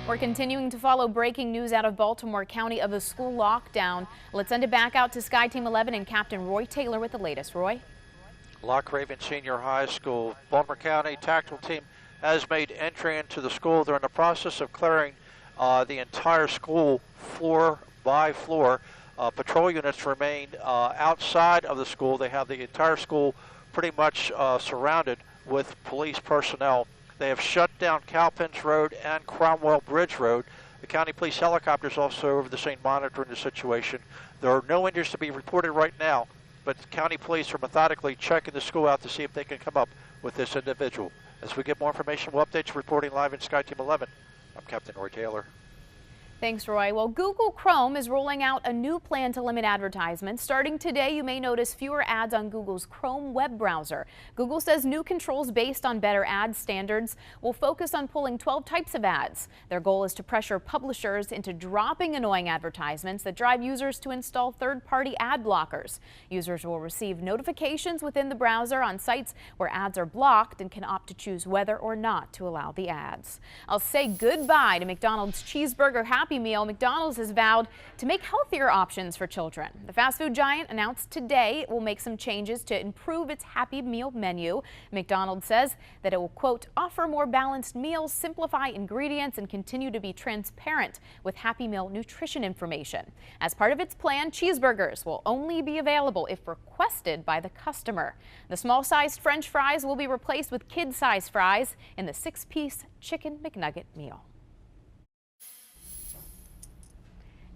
We're continuing to follow breaking news out of Baltimore County of a school lockdown. Let's send it back out to Sky Team 11 and Captain Roy Taylor with the latest. Roy? Lock Raven Senior High School. Baltimore County tactical team has made entry into the school. They're in the process of clearing the entire school floor by floor. Patrol units remain outside of the school. They have the entire school pretty much surrounded with police personnel. They have shut down Cowpens Road and Cromwell Bridge Road. The county police helicopters also over the scene monitoring the situation. There are no injuries to be reported right now, but the county police are methodically checking the school out to see if they can come up with this individual. As we get more information, we'll update you. Reporting live in Sky Team 11, I'm Captain Roy Taylor. Thanks, Roy. Well, Google Chrome is rolling out a new plan to limit advertisements. Starting today, you may notice fewer ads on Google's Chrome web browser. Google says new controls based on better ad standards will focus on pulling 12 types of ads. Their goal is to pressure publishers into dropping annoying advertisements that drive users to install third-party ad blockers. Users will receive notifications within the browser on sites where ads are blocked and can opt to choose whether or not to allow the ads. I'll say goodbye to McDonald's cheeseburger Happy Meal. McDonald's has vowed to make healthier options for children. The fast food giant announced today it will make some changes to improve its Happy Meal menu. McDonald's says that it will, quote, offer more balanced meals, simplify ingredients, and continue to be transparent with Happy Meal nutrition information. As part of its plan, cheeseburgers will only be available if requested by the customer. The small-sized French fries will be replaced with kid-sized fries in the 6-piece Chicken McNugget meal.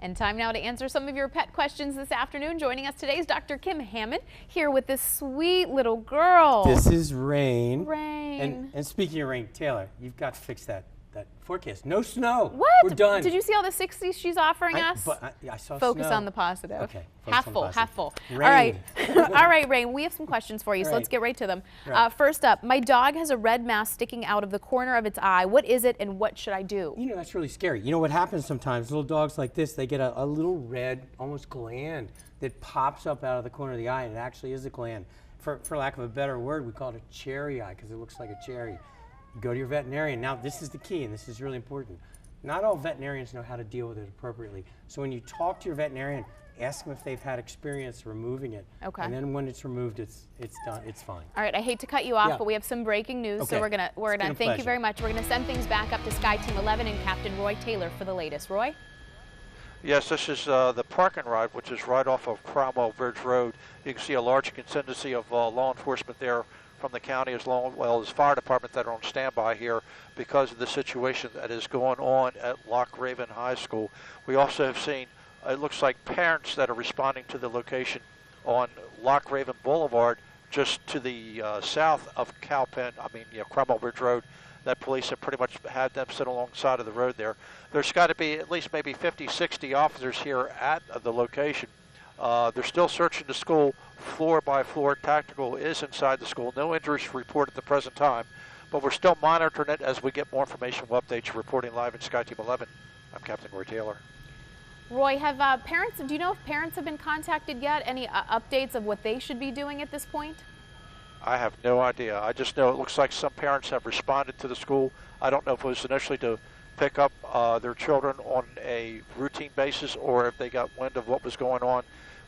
And time now to answer some of your pet questions this afternoon. Joining us today is Dr. Kim Hammond, here with this sweet little girl. This is Rain. Rain. And speaking of Rain, Taylor, you've got to fix that forecast. No snow. What? We're done. Did you see all the 60s she's offering us? I saw Focus snow. on the positive. Okay. Half full, half full. Rain. All right. All right, Rain, we have some questions for you, so let's get right to them. Right. First up, my dog has a red mass sticking out of the corner of its eye. What is it and what should I do? You know, that's really scary. You know what happens sometimes? Little dogs like this, they get a little red, almost gland that pops up out of the corner of the eye, and it actually is a gland. For lack of a better word, we call it a cherry eye because it looks like a cherry. You go to your veterinarian. Now, this is the key, and this is really important. Not all veterinarians know how to deal with it appropriately. So when you talk to your veterinarian, ask them if they've had experience removing it. Okay. And then when it's removed, it's done. It's fine. All right, I hate to cut you off, but we have some breaking news, so we're gonna thank you very much. We're gonna send things back up to Sky Team 11 and Captain Roy Taylor for the latest. Roy? Yes, this is the park and ride, which is right off of Cromwell Bridge Road. You can see a large contingency of law enforcement there from the county as well as fire department that are on standby here because of the situation that is going on at Lock Raven High School. We also have seen, it looks like parents that are responding to the location on Lock Raven Boulevard just to the south of Cromwell Bridge Road. That police have pretty much had them sit alongside of the road there. There's got to be at least maybe 50, 60 officers here at the location. They're still searching the school floor by floor. Tactical is inside the school. No injuries reported at the present time, but we're still monitoring it. As we get more information, we'll update you. Reporting live in Sky Team 11, I'm Captain Roy Taylor. Roy, have do you know if parents have been contacted yet? Any updates of what they should be doing at this point? I have no idea. I just know it looks like some parents have responded to the school. I don't know if it was initially to pick up their children on a routine basis or if they got wind of what was going on.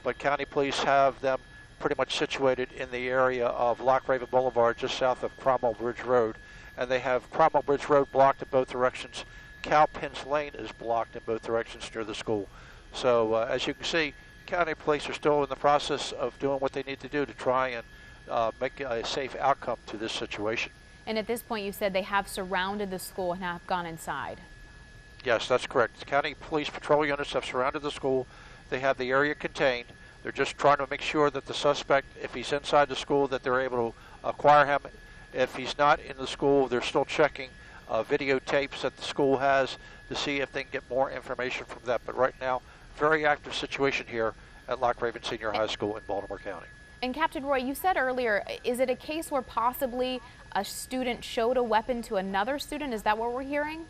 But county police have them pretty much situated in the area of Lock Raven Boulevard, just south of Cromwell Bridge Road. And they have Cromwell Bridge Road blocked in both directions. Cowpens Lane is blocked in both directions near the school. So as you can see, county police are still in the process of doing what they need to do to try and make a safe outcome to this situation. And at this point, you said they have surrounded the school and have gone inside. Yes, that's correct. The county police patrol units have surrounded the school. They have the area contained. They're just trying to make sure that the suspect, if he's inside the school, that they're able to acquire him. If he's not in the school, they're still checking videotapes that the school has to see if they can get more information from that. But right now, very active situation here at Lock Raven Senior High School in Baltimore County. And Captain Roy, you said earlier, is it a case where possibly a student showed a weapon to another student? Is that what we're hearing?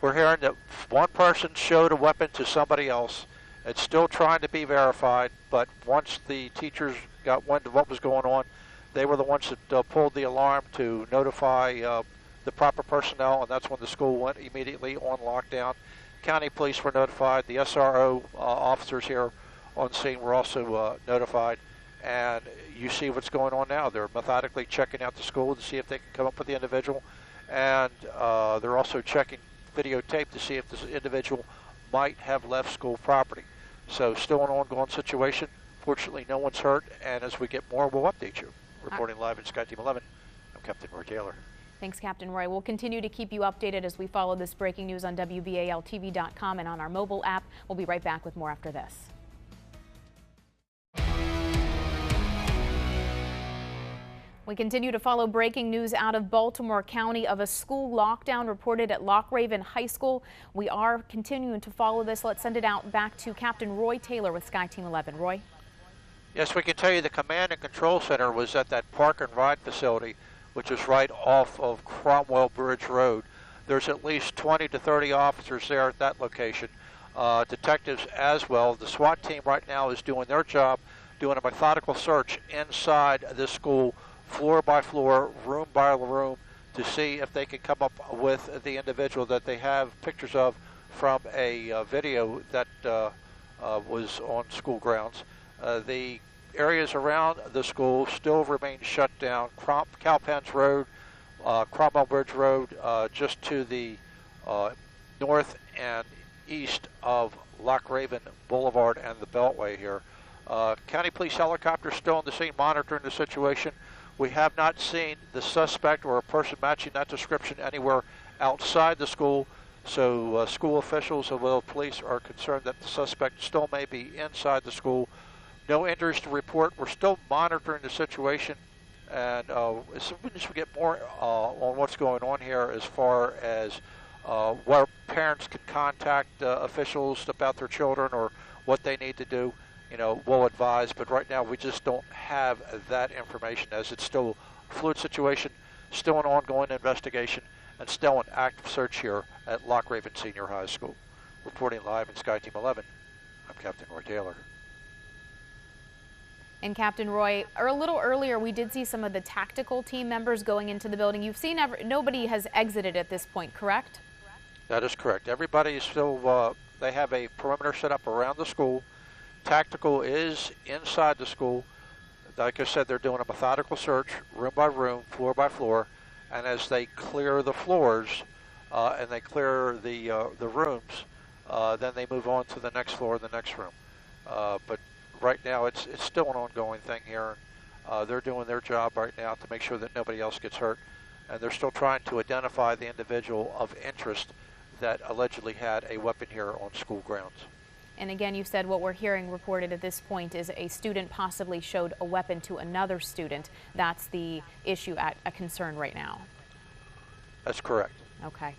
We're hearing that one person showed a weapon to somebody else. It's still trying to be verified, but once the teachers got wind of what was going on, they were the ones that pulled the alarm to notify the proper personnel, and that's when the school went immediately on lockdown. County police were notified. The SRO officers here on scene were also notified. And you see what's going on now. They're methodically checking out the school to see if they can come up with the individual. And they're also checking videotape to see if this individual might have left school property. So still an ongoing situation. Fortunately, no one's hurt. And as we get more, we'll update you. Reporting live in Sky Team 11, I'm Captain Roy Taylor. Thanks, Captain Roy. We'll continue to keep you updated as we follow this breaking news on WBALTV.com and on our mobile app. We'll be right back with more after this. We continue to follow breaking news out of Baltimore County of a school lockdown reported at Loch Raven High School. We are continuing to follow this. Let's send it out back to Captain Roy Taylor with Sky Team 11. Roy? Yes, we can tell you the Command and Control Center was at that park and ride facility, which is right off of Cromwell Bridge Road. There's at least 20 to 30 officers there at that location, detectives as well. The SWAT team right now is doing their job, doing a methodical search inside this school, floor by floor, room by room, to see if they can come up with the individual that they have pictures of from a video that was on school grounds. The areas around the school still remain shut down. Cowpens Road, Cromwell Bridge Road, just to the north and east of Loch Raven Boulevard and the Beltway here. County police helicopters still on the scene monitoring the situation. We have not seen the suspect or a person matching that description anywhere outside the school. So school officials as well as police are concerned that the suspect still may be inside the school. No injuries to report. We're still monitoring the situation, and as soon as we get more on what's going on here as far as where parents can contact officials about their children or what they need to do, we'll advise. But right now we just don't have that information, as it's still a fluid situation, still an ongoing investigation, and still an active search here at Loch Raven Senior High School. Reporting live in Sky Team 11, I'm Captain Roy Taylor. And Captain Roy, a little earlier, we did see some of the tactical team members going into the building. You've seen nobody has exited at this point, correct? That is correct. Everybody is still, they have a perimeter set up around the school. Tactical is inside the school. Like I said, they're doing a methodical search, room by room, floor by floor. And as they clear the floors and they clear the rooms, then they move on to the next floor, the next room. But right now, it's still an ongoing thing here. They're doing their job right now to make sure that nobody else gets hurt, and they're still trying to identify the individual of interest that allegedly had a weapon here on school grounds. And again, you said what we're hearing reported at this point is a student possibly showed a weapon to another student. That's the issue at a concern right now. That's correct. Okay.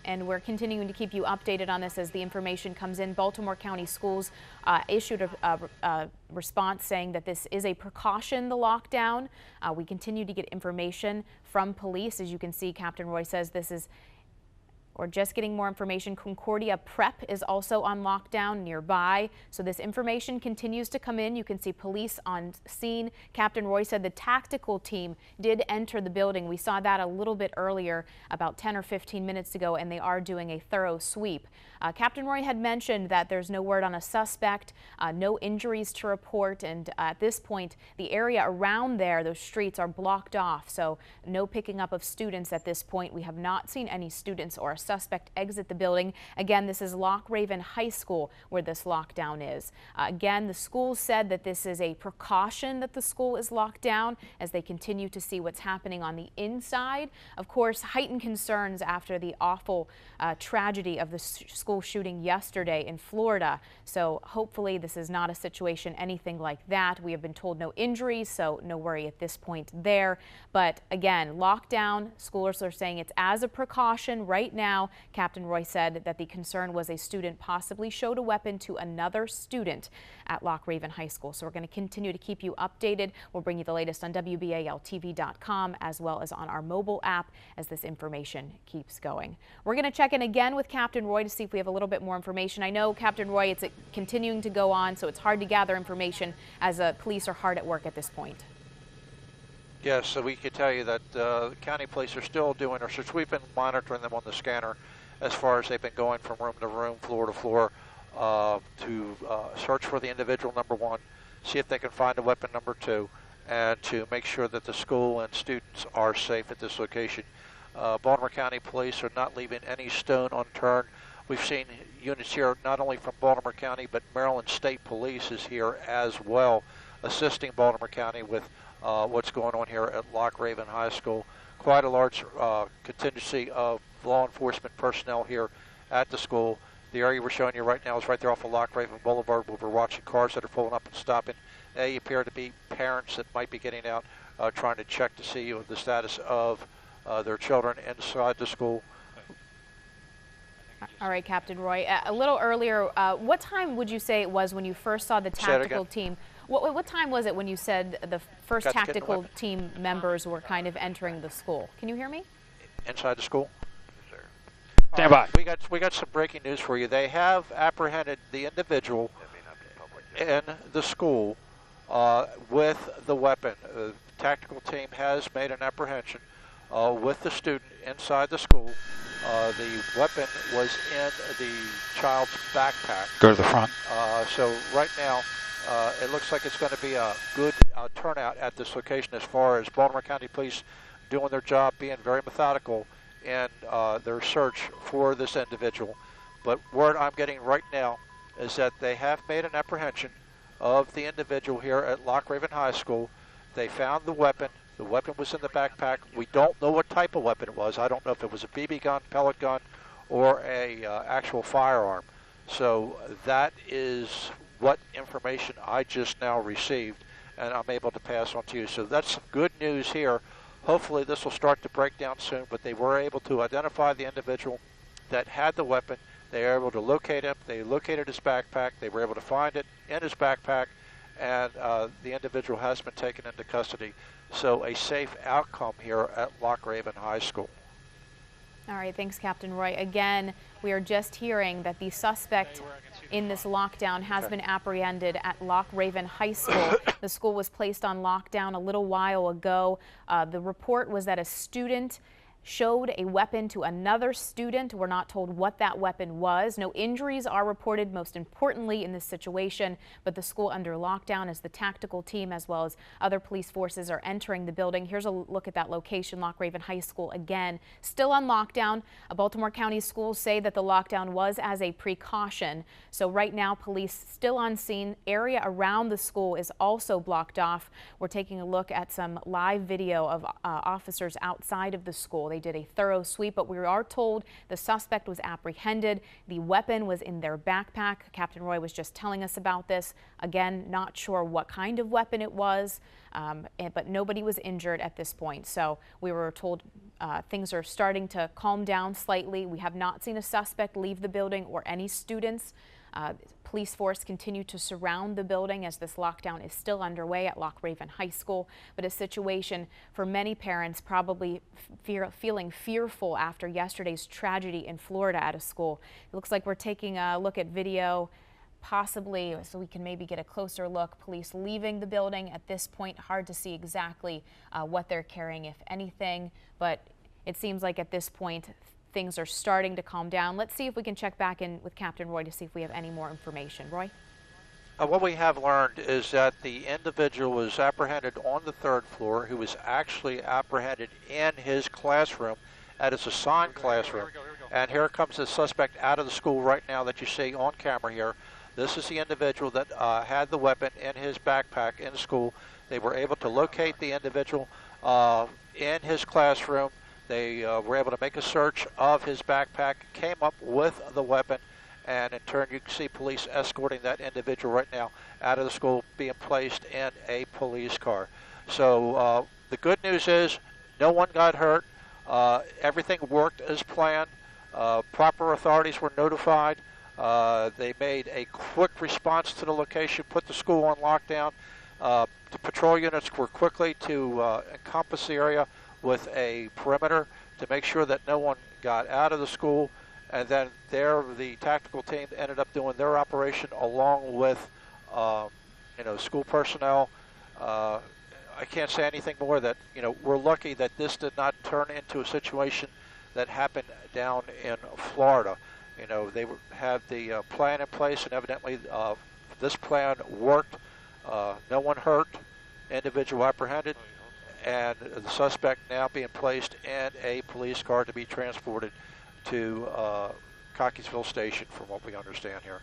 And we're continuing to keep you updated on this as the information comes in. Baltimore County Schools issued a response saying that this is a precaution, the lockdown. We continue to get information from police. As you can see, Captain Roy says this is, or just getting more information, Concordia Prep is also on lockdown nearby. So this information continues to come in. You can see police on scene. Captain Roy said the tactical team did enter the building. We saw that a little bit earlier, about 10 or 15 minutes ago, and they are doing a thorough sweep. Captain Roy had mentioned that there's no word on a suspect, no injuries to report, and at this point, the area around there, those streets are blocked off, so no picking up of students at this point. We have not seen any students or a suspect exit the building. Again, this is Loch Raven High School where this lockdown is. Again, the school said that this is a precaution that the school is locked down as they continue to see what's happening on the inside. Of course, heightened concerns after the awful tragedy of the school shooting yesterday in Florida. So hopefully this is not a situation anything like that. We have been told no injuries, so no worry at this point there. But again, lockdown, schoolers are saying it's as a precaution right now. Captain Roy said that the concern was a student possibly showed a weapon to another student at Loch Raven High School. So we're going to continue to keep you updated. We'll bring you the latest on WBALTV.com as well as on our mobile app as this information keeps going. We're going to check in again with Captain Roy to see if we have a little bit more information. I know, Captain Roy, it's continuing to go on, so it's hard to gather information as police are hard at work at this point. Yes, so we can tell you that the county police are still doing their search. We've been monitoring them on the scanner as far as they've been going from room to room, floor to floor, to search for the individual, number one, see if they can find a weapon, number two, and to make sure that the school and students are safe at this location. Baltimore County Police are not leaving any stone unturned. We've seen units here not only from Baltimore County, but Maryland State Police is here as well, assisting Baltimore County with what's going on here at Loch Raven High School. Quite a large contingency of law enforcement personnel here at the school. The area we're showing you right now is right there off of Loch Raven Boulevard, where we're watching cars that are pulling up and stopping. They appear to be parents that might be getting out, trying to check to see the status of their children inside the school. All right, Captain Roy. A little earlier, what time would you say it was when you first saw the tactical team? What time was it when you said the first tactical team members were kind of entering the school? Can you hear me? Inside the school? Yes, sir. Stand by. We got some breaking news for you. They have apprehended the individual in the school with the weapon. The tactical team has made an apprehension with the student inside the school. The weapon was in the child's backpack. Go to the front. So right now, it looks like it's going to be a good turnout at this location as far as Baltimore County Police doing their job, being very methodical in their search for this individual. But word I'm getting right now is that they have made an apprehension of the individual here at Loch Raven High School. They found the weapon. The weapon was in the backpack. We don't know what type of weapon it was. I don't know if it was a BB gun, pellet gun, or a actual firearm. So that is what information I just now received, and I'm able to pass on to you. So that's some good news here. Hopefully this will start to break down soon, but they were able to identify the individual that had the weapon. They were able to locate him. They located his backpack. They were able to find it in his backpack, and the individual has been taken into custody. So a safe outcome here at Loch Raven High School. All right, thanks, Captain Roy. Again, we are just hearing that the suspect in this lockdown has been apprehended at Loch Raven High School. The school was placed on lockdown a little while ago. The report was that a student showed a weapon to another student. We're not told what that weapon was. No injuries are reported, most importantly in this situation, but the school under lockdown as the tactical team as well as other police forces are entering the building. Here's a look at that location, Loch Raven High School again, still on lockdown. Baltimore County schools say that the lockdown was as a precaution. So right now, police still on scene. Area around the school is also blocked off. We're taking a look at some live video of officers outside of the school. They did a thorough sweep, but we are told the suspect was apprehended. The weapon was in their backpack. Captain Roy was just telling us about this. Again, not sure what kind of weapon it was, but nobody was injured at this point. So we were told things are starting to calm down slightly. We have not seen a suspect leave the building or any students. Police force continue to surround the building as this lockdown is still underway at Loch Raven High School, but a situation for many parents probably feeling fearful after yesterday's tragedy in Florida at a school. It looks like we're taking a look at video, possibly so we can maybe get a closer look. Police leaving the building at this point. Hard to see exactly what they're carrying, if anything, but it seems like at this point things are starting to calm down. Let's see if we can check back in with Captain Roy to see if we have any more information. Roy? What we have learned is that the individual was apprehended on the 3rd floor, who was actually apprehended in his classroom at his assigned classroom. And here comes the suspect out of the school right now that you see on camera here. This is the individual that had the weapon in his backpack in school. They were able to locate the individual in his classroom. They were able to make a search of his backpack, came up with the weapon, and in turn you can see police escorting that individual right now out of the school, being placed in a police car. So the good news is no one got hurt. Everything worked as planned. Proper authorities were notified. They made a quick response to the location, put the school on lockdown. The patrol units were quickly to encompass the area with a perimeter to make sure that no one got out of the school, and then the tactical team ended up doing their operation along with school personnel. I can't say anything more that, we're lucky that this did not turn into a situation that happened down in Florida. They had the plan in place, and evidently this plan worked. No one hurt, individual apprehended, and the suspect now being placed in a police car to be transported to Cockeysville Station, from what we understand here.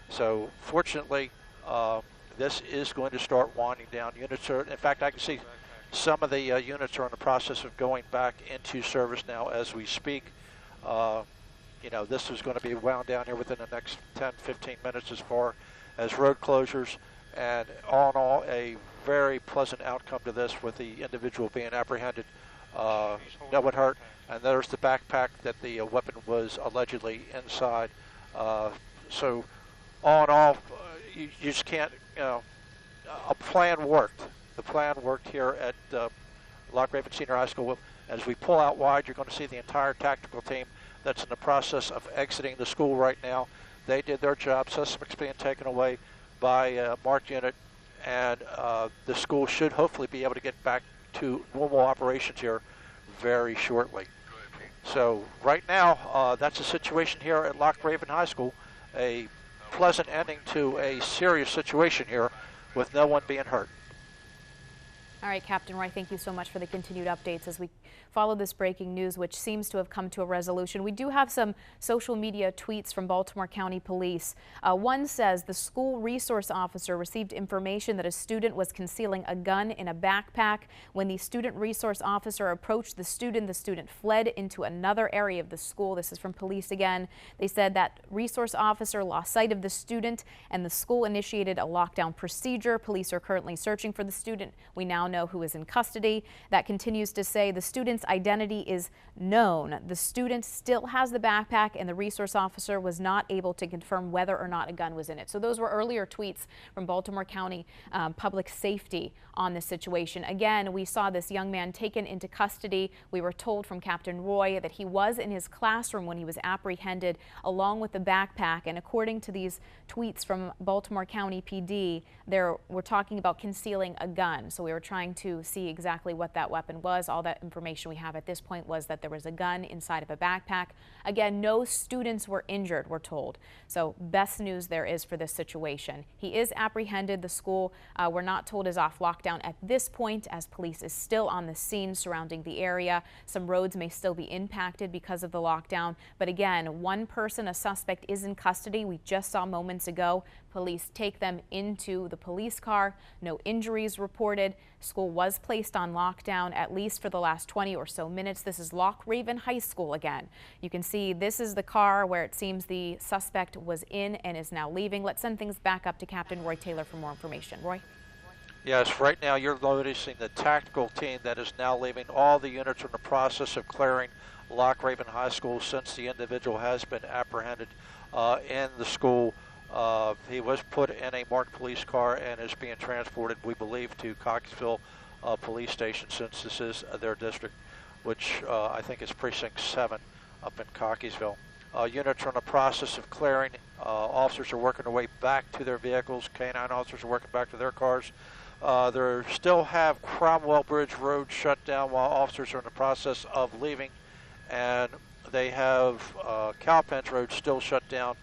So fortunately, this is going to start winding down. Units are, in fact, I can see some of the units are in the process of going back into service now as we speak. This is going to be wound down here within the next 10-15 minutes as far as road closures, and all in all, a very pleasant outcome to this, with the individual being apprehended. No one hurt, and there's the backpack that the weapon was allegedly inside. So all in all, you just can't, a plan worked. The plan worked here at Loch Raven Senior High School. As we pull out wide, you're going to see the entire tactical team that's in the process of exiting the school right now. They did their job. Suspects being taken away by a marked unit, and the school should hopefully be able to get back to normal operations here very shortly. So right now, that's the situation here at Loch Raven High School. A pleasant ending to a serious situation here with no one being hurt. All right, Captain Roy, thank you so much for the continued updates as we follow this breaking news, which seems to have come to a resolution. We do have some social media tweets from Baltimore County Police. One says the school resource officer received information that a student was concealing a gun in a backpack. When the student resource officer approached the student fled into another area of the school. This is from police again. They said that resource officer lost sight of the student, and the school initiated a lockdown procedure. Police are currently searching for the student. We now know who is in custody. That continues to say the student's identity is known. The student still has the backpack, and the resource officer was not able to confirm whether or not a gun was in it. So those were earlier tweets from Baltimore County Public Safety on this situation. Again, we saw this young man taken into custody. We were told from Captain Roy that he was in his classroom when he was apprehended, along with the backpack. And according to these tweets from Baltimore County PD, we're talking about concealing a gun. So we were trying to see exactly what that weapon was. All that information we have at this point was that there was a gun inside of a backpack. Again, no students were injured, we're told. So best news there is for this situation. He is apprehended. The school, we're not told, is off lockdown at this point, as police is still on the scene surrounding the area. Some roads may still be impacted because of the lockdown. But again, one person, a suspect, is in custody. We just saw moments ago. Police take them into the police car. No injuries reported. School was placed on lockdown, at least for the last 20 or so minutes. This is Loch Raven High School again. You can see this is the car where it seems the suspect was in and is now leaving. Let's send things back up to Captain Roy Taylor for more information. Roy? Yes, right now you're noticing the tactical team that is now leaving. All the units are in the process of clearing Loch Raven High School since the individual has been apprehended in the school. He was put in a marked police car and is being transported, we believe, to Cockeysville Police Station, since this is their district, which I think is Precinct 7 up in Cockeysville. Units are in the process of clearing. Officers are working their way back to their vehicles. Canine officers are working back to their cars. They still have Cromwell Bridge Road shut down while officers are in the process of leaving, and they have Cowpens Road still shut down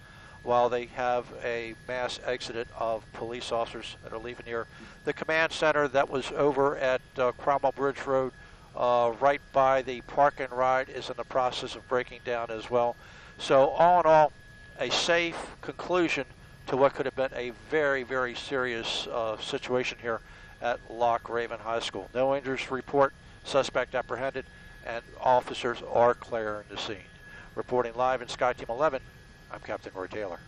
while they have a mass exodus of police officers that are leaving here. The command center that was over at Cromwell Bridge Road, right by the park and ride, is in the process of breaking down as well. So all in all, a safe conclusion to what could have been a very, very serious situation here at Loch Raven High School. No injuries to report, suspect apprehended, and officers are clearing the scene. Reporting live in Sky Team 11, I'm Captain Roy Taylor.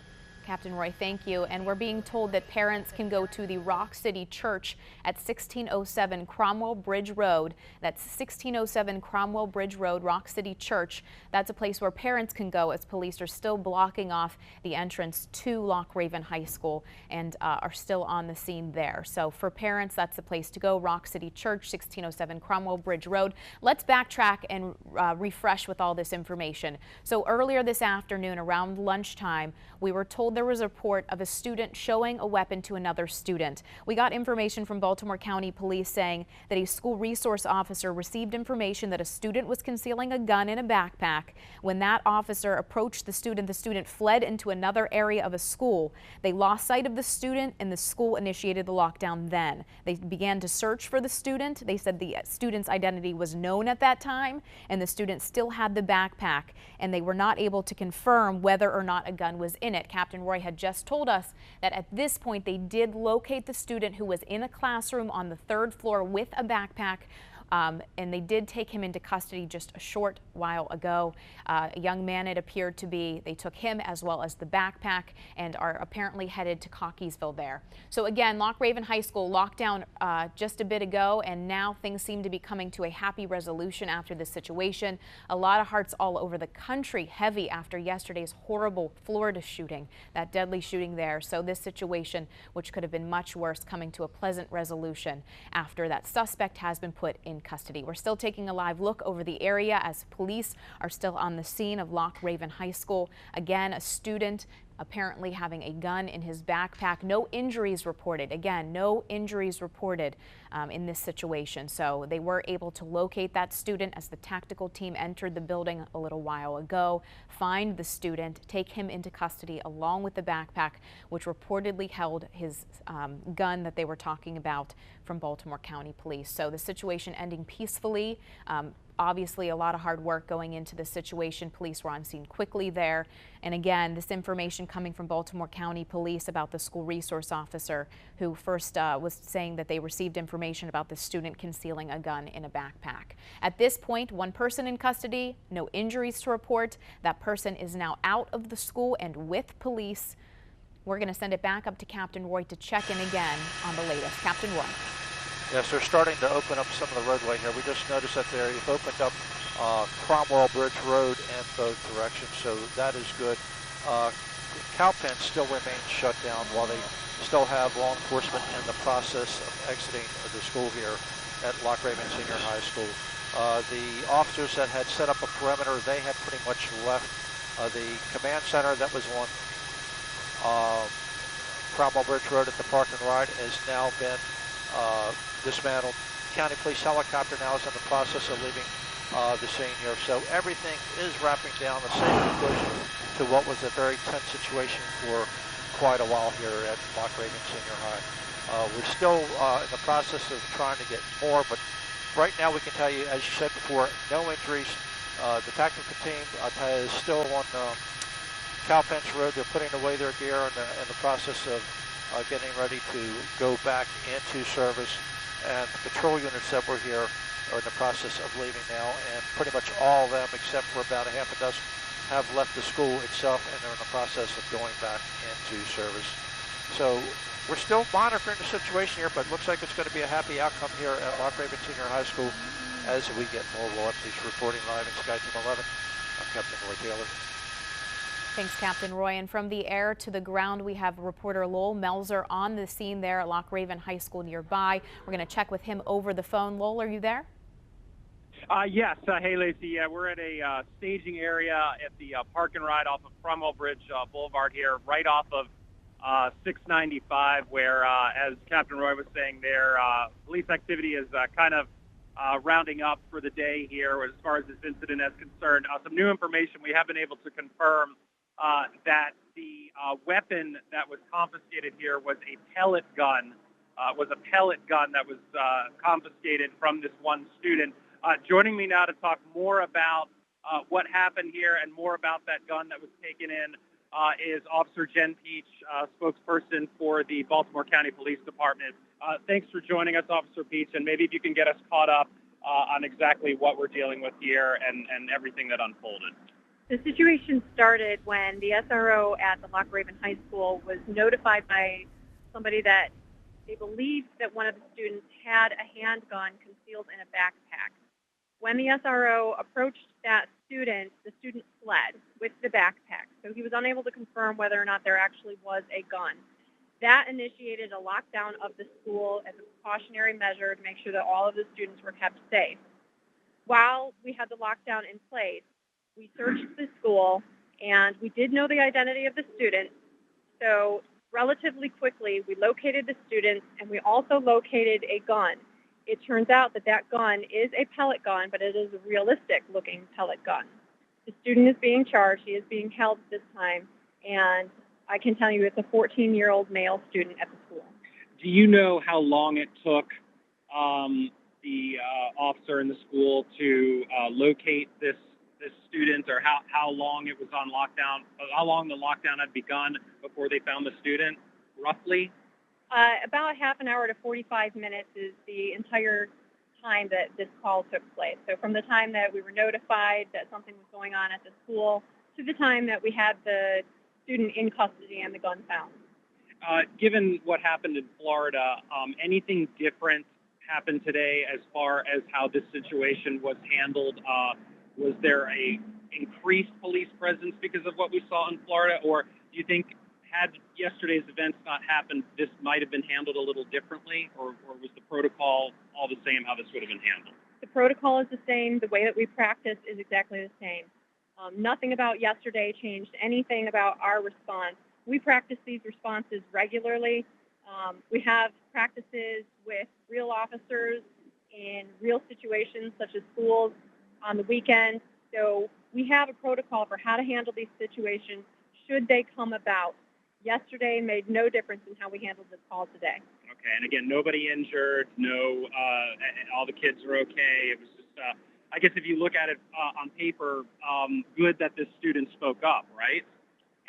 Captain Roy, thank you. And we're being told that parents can go to the Rock City Church at 1607 Cromwell Bridge Road. That's 1607 Cromwell Bridge Road, Rock City Church. That's a place where parents can go, as police are still blocking off the entrance to Loch Raven High School and are still on the scene there. So for parents, that's the place to go, Rock City Church, 1607 Cromwell Bridge Road. Let's backtrack and refresh with all this information. So earlier this afternoon, around lunchtime, we were told there was a report of a student showing a weapon to another student. We got information from Baltimore County Police saying that a school resource officer received information that a student was concealing a gun in a backpack. When that officer approached the student fled into another area of a school. They lost sight of the student and the school initiated the lockdown then. They began to search for the student. They said the student's identity was known at that time and the student still had the backpack, and they were not able to confirm whether or not a gun was in it. Captain Roy had just told us that at this point they did locate the student who was in a classroom on the 3rd floor with a backpack. And they did take him into custody just a short while ago. A young man it appeared to be. They took him as well as the backpack and are apparently headed to Cockeysville there. So again, Loch Raven High School locked down just a bit ago, and now things seem to be coming to a happy resolution after this situation. A lot of hearts all over the country heavy after yesterday's horrible Florida shooting, that deadly shooting there. So this situation, which could have been much worse, coming to a pleasant resolution after that suspect has been put in custody. We're still taking a live look over the area as police are still on the scene of Loch Raven High School. Again, a student apparently having a gun in his backpack. No injuries reported. Again, no injuries reported in this situation. So they were able to locate that student as the tactical team entered the building a little while ago, find the student, take him into custody along with the backpack, which reportedly held his gun that they were talking about from Baltimore County Police. So the situation ending peacefully. Obviously, a lot of hard work going into the situation. Police were on scene quickly there. And again, this information coming from Baltimore County Police about the school resource officer who first was saying that they received information about the student concealing a gun in a backpack. At this point, one person in custody, no injuries to report. That person is now out of the school and with police. We're going to send it back up to Captain Roy to check in again on the latest. Captain Roy. Yes, they're starting to open up some of the roadway here. We just noticed that you've opened up Cromwell Bridge Road in both directions, so that is good. Cowpen still remains shut down while they still have law enforcement in the process of exiting the school here at Loch Raven Senior High School. The officers that had set up a perimeter, they have pretty much left. The command center that was on Cromwell Bridge Road at the Park and Ride has now been dismantled. County Police helicopter now is in the process of leaving the scene here. So everything is wrapping down the same conclusion to what was a very tense situation for quite a while here at Loch Raven Senior High. We're still in the process of trying to get more, but right now we can tell you, as you said before, no injuries. The tactical team is still on Cowpens Road. They're putting away their gear in the process of getting ready to go back into service. And the patrol units that were here are in the process of leaving now, and pretty much all of them, except for about a half a dozen, have left the school itself, and they're in the process of going back into service. So we're still monitoring the situation here, but it looks like it's going to be a happy outcome here at Loch Raven Senior High School as we get more updates. Reporting live in Sky Team 11, I'm Captain Roy Taylor. Thanks, Captain Roy. And from the air to the ground, we have reporter Lowell Melzer on the scene there at Loch Raven High School nearby. We're going to check with him over the phone. Lowell, are you there? Yes. Hey, Lacey. We're at a staging area at the Park and Ride off of Cromwell Bridge Boulevard here, right off of 695, where, as Captain Roy was saying there, police activity is kind of rounding up for the day here as far as this incident is concerned. Some new information. We have been able to confirm that the weapon that was confiscated here was a pellet gun. That was confiscated from this one student. Joining me now to talk more about what happened here and more about that gun that was taken in is Officer Jen Peach, spokesperson for the Baltimore County Police Department. Thanks for joining us, Officer Peach, and maybe if you can get us caught up on exactly what we're dealing with here and everything that unfolded. The situation started when the SRO at the Loch Raven High School was notified by somebody that they believed that one of the students had a handgun concealed in a backpack. When the SRO approached that student, the student fled with the backpack. So he was unable to confirm whether or not there actually was a gun. That initiated a lockdown of the school as a precautionary measure to make sure that all of the students were kept safe. While we had the lockdown in place, we searched the school, and we did know the identity of the student. So relatively quickly, we located the students, and we also located a gun. It turns out that that gun is a pellet gun, but it is a realistic-looking pellet gun. The student is being charged. He is being held this time, and I can tell you it's a 14-year-old male student at the school. Do you know how long it took the officer in the school to locate this student, or how long it was on lockdown, how long the lockdown had begun before they found the student, roughly? About half an hour to 45 minutes is the entire time that this call took place. So from the time that we were notified that something was going on at the school to the time that we had the student in custody and the gun found. Given what happened in Florida, anything different happened today as far as how this situation was handled? Was there a increased police presence because of what we saw in Florida, or do you think had yesterday's events not happened, this might have been handled a little differently, or was the protocol all the same how this would have been handled? The protocol is the same. The way that we practice is exactly the same. Nothing about yesterday changed anything about our response. We practice these responses regularly. We have practices with real officers in real situations such as schools on the weekend. So we have a protocol for how to handle these situations should they come about. Yesterday made no difference in how we handled this call today. Okay, and again, nobody injured, no, all the kids are okay. It was just, I guess if you look at it on paper, good that this student spoke up, right?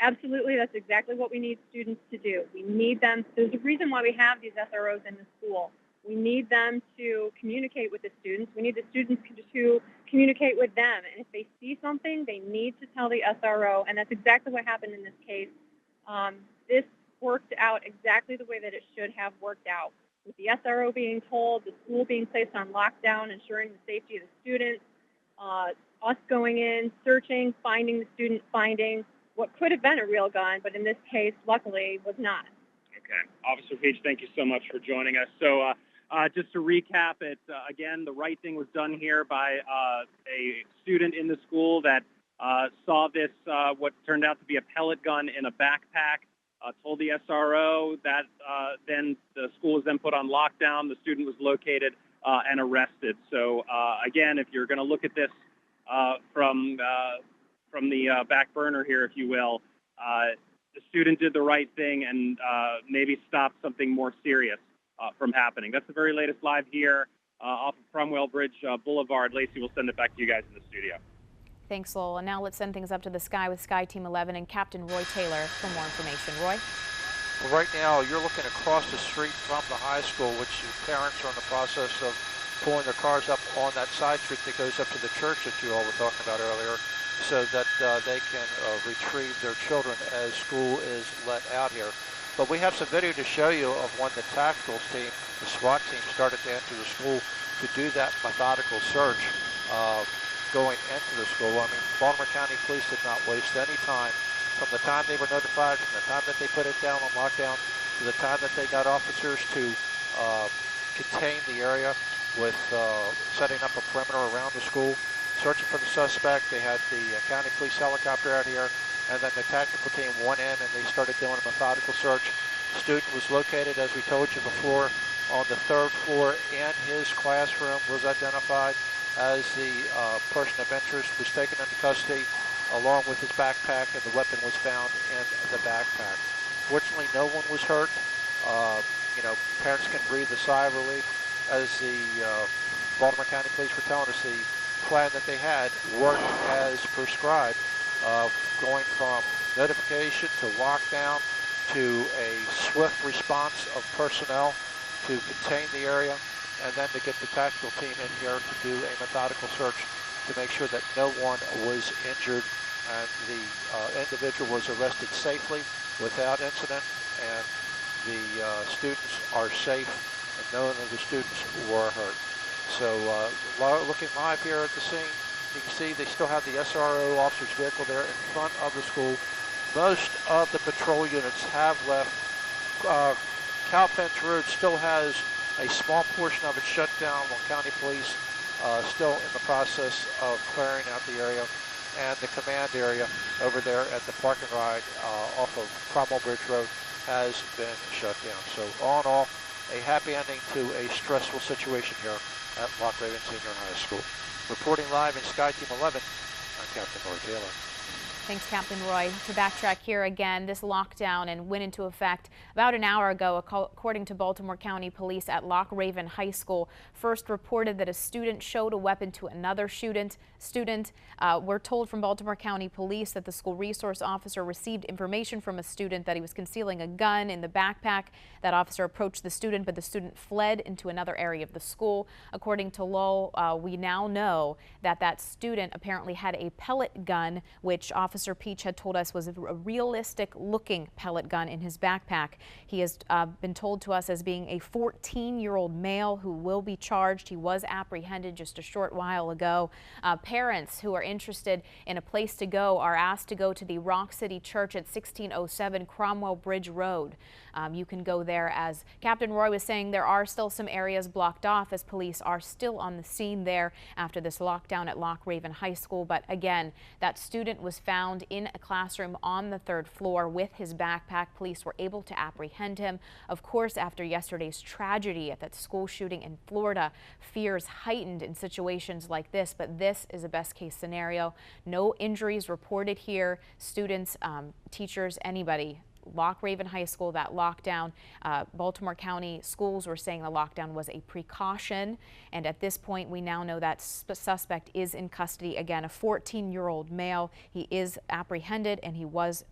Absolutely, that's exactly what we need students to do. We need them, there's a reason why we have these SROs in the school. We need them to communicate with the students. We need the students to communicate with them. And if they see something, they need to tell the SRO, and that's exactly what happened in this case. This worked out exactly the way that it should have worked out, with the SRO being told, the school being placed on lockdown, ensuring the safety of the students, us going in, searching, finding the student, finding what could have been a real gun, but in this case, luckily, was not. Okay. Officer Page, thank you so much for joining us. So just to recap it, again, the right thing was done here by a student in the school that saw this, what turned out to be a pellet gun in a backpack, told the SRO that then the school was then put on lockdown. The student was located and arrested. So again, if you're going to look at this from the back burner here, if you will, the student did the right thing and maybe stopped something more serious from happening. That's the very latest live here off of Cromwell Bridge Boulevard. Lacey, will send it back to you guys in the studio. Thanks, Lowell. And now let's send things up to the sky with Sky Team 11 and Captain Roy Taylor for more information. Roy? Well, right now, you're looking across the street from the high school, which parents are in the process of pulling their cars up on that side street that goes up to the church that you all were talking about earlier, so that they can retrieve their children as school is let out here. But we have some video to show you of when the tactical team, the SWAT team, started to enter the school to do that methodical search going into the school. I mean, Baltimore County Police did not waste any time from the time they were notified, from the time that they put it down on lockdown, to the time that they got officers to contain the area with setting up a perimeter around the school, searching for the suspect. They had the county police helicopter out here, and then the tactical team went in and they started doing a methodical search. The student was located, as we told you before, on the 3rd floor, and his classroom was identified as the person of interest, was taken into custody along with his backpack, and the weapon was found in the backpack. Fortunately, no one was hurt. You know, parents can breathe a sigh of relief, as the Baltimore County Police were telling us the plan that they had worked as prescribed, going from notification to lockdown to a swift response of personnel to contain the area, and then to get the tactical team in here to do a methodical search to make sure that no one was injured, and the individual was arrested safely without incident, and the students are safe, and none of the students were hurt. So looking live here at the scene, you can see they still have the SRO officer's vehicle there in front of the school. Most of the patrol units have left. Cowpens Road still has a small portion of it shut down, while County Police still in the process of clearing out the area. and the command area over there at the park and ride off of Cromwell Bridge Road has been shut down. So all in all, a happy ending to a stressful situation here at Loch Raven Senior High School. Reporting live in Sky Team 11, I'm Captain Roy Taylor. Thanks, Captain Roy. To backtrack here again, this lockdown and went into effect about an hour ago, according to Baltimore County Police at Loch Raven High School. First reported that a student showed a weapon to another student. We're told from Baltimore County Police that the school resource officer received information from a student that he was concealing a gun in the backpack. That officer approached the student, but the student fled into another area of the school. According to Lowell, we now know that that student apparently had a pellet gun, which Officer Peach had told us was a realistic looking pellet gun in his backpack. He has been told to us as being a 14-year-old male who will be charged. He was apprehended just a short while ago. Parents who are interested in a place to go are asked to go to the Rock City Church at 1607 Cromwell Bridge Road. You can go there. As Captain Roy was saying, there are still some areas blocked off as police are still on the scene there after this lockdown at Loch Raven High School. But again, that student was found in a classroom on the 3rd floor with his backpack. Police were able to apprehend him. Of course, after yesterday's tragedy at that school shooting in Florida, fears heightened in situations like this, but this is a best case scenario. No injuries reported here. Students, teachers, anybody. Loch Raven High School, that lockdown, Baltimore County schools were saying the lockdown was a precaution, and at this point we now know that suspect is in custody. Again, a 14-year-old male. He is apprehended, and he was,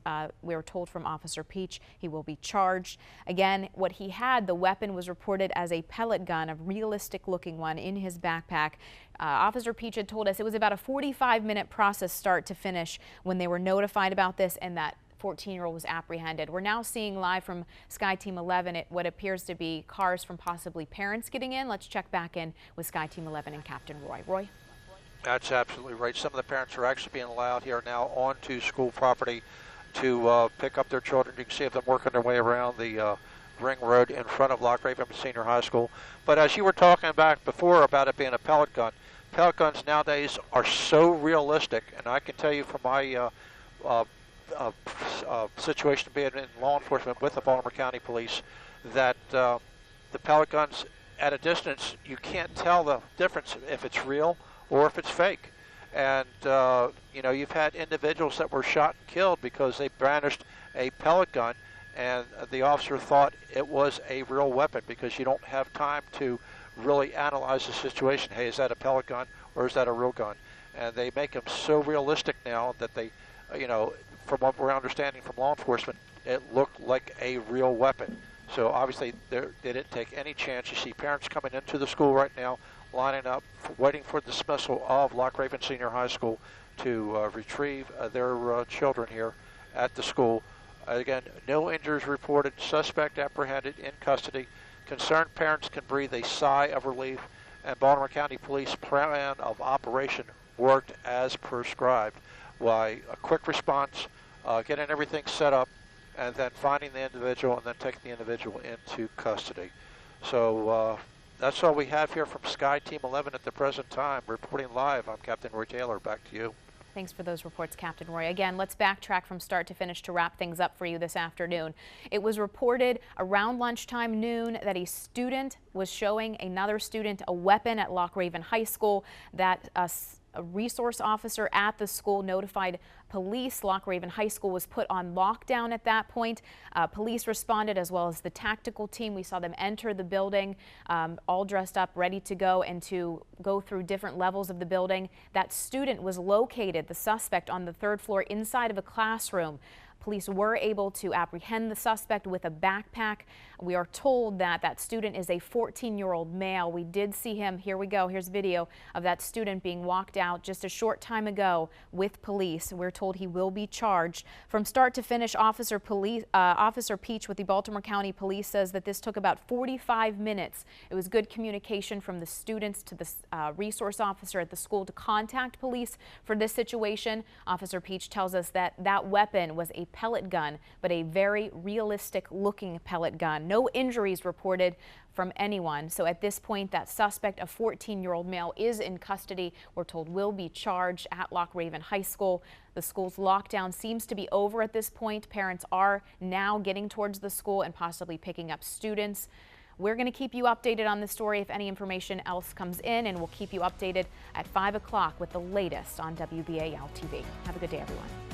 we were told from Officer Peach, he will be charged. Again, what he had, the weapon was reported as a pellet gun, a realistic looking one, in his backpack. Officer Peach had told us it was about a 45-minute process start to finish when they were notified about this, and that 14-year-old was apprehended. We're now seeing live from Sky Team 11 what appears to be cars from possibly parents getting in. Let's check back in with Sky Team 11 and Captain Roy. Roy? That's absolutely right. Some of the parents are actually being allowed here now onto school property to pick up their children. You can see them working their way around the ring road in front of Loch Raven Senior High School. But as you were talking back before about it being a pellet gun, pellet guns nowadays are so realistic, and I can tell you from my situation being in law enforcement with the Baltimore County Police that the pellet guns at a distance, you can't tell the difference if it's real or if it's fake. And you know, you've had individuals that were shot and killed because they brandished a pellet gun and the officer thought it was a real weapon, because you don't have time to really analyze the situation. Hey, is that a pellet gun or is that a real gun? And they make them so realistic now that they, you know, from what we're understanding from law enforcement, it looked like a real weapon. So obviously they didn't take any chance. You see parents coming into the school right now, lining up, waiting for dismissal of Loch Raven Senior High School to retrieve their children here at the school. Again, no injuries reported. Suspect apprehended, in custody. Concerned parents can breathe a sigh of relief, and Baltimore County Police plan of operation worked as prescribed. Why, a quick response, getting everything set up, and then finding the individual, and then taking the individual into custody. So that's all we have here from Sky Team 11 at the present time. Reporting live, I'm Captain Roy Taylor. Back to you. Thanks for those reports, Captain Roy. Again, let's backtrack from start to finish to wrap things up for you this afternoon. It was reported around lunchtime noon that a student was showing another student a weapon at Loch Raven High School. That a resource officer at the school notified police. Loch Raven High School was put on lockdown at that point. Police responded, as well as the tactical team. We saw them enter the building, all dressed up, ready to go and to go through different levels of the building. That student was located, the suspect, on the 3rd floor inside of a classroom. Police were able to apprehend the suspect with a backpack. We are told that that student is a 14-year-old male. We did see him. Here we go. Here's video of that student being walked out just a short time ago with police. We're told he will be charged. From start to finish, Officer Peach with the Baltimore County Police says that this took about 45 minutes. It was good communication from the students to the resource officer at the school to contact police for this situation. Officer Peach tells us that that weapon was a pellet gun, but a very realistic looking pellet gun. No injuries reported from anyone. So at this point, that suspect, a 14-year-old male, is in custody. We're told will be charged at Loch Raven High School. The school's lockdown seems to be over at this point. Parents are now getting towards the school and possibly picking up students. We're going to keep you updated on this story if any information else comes in, and we'll keep you updated at 5 o'clock with the latest on WBAL TV. Have a good day, everyone.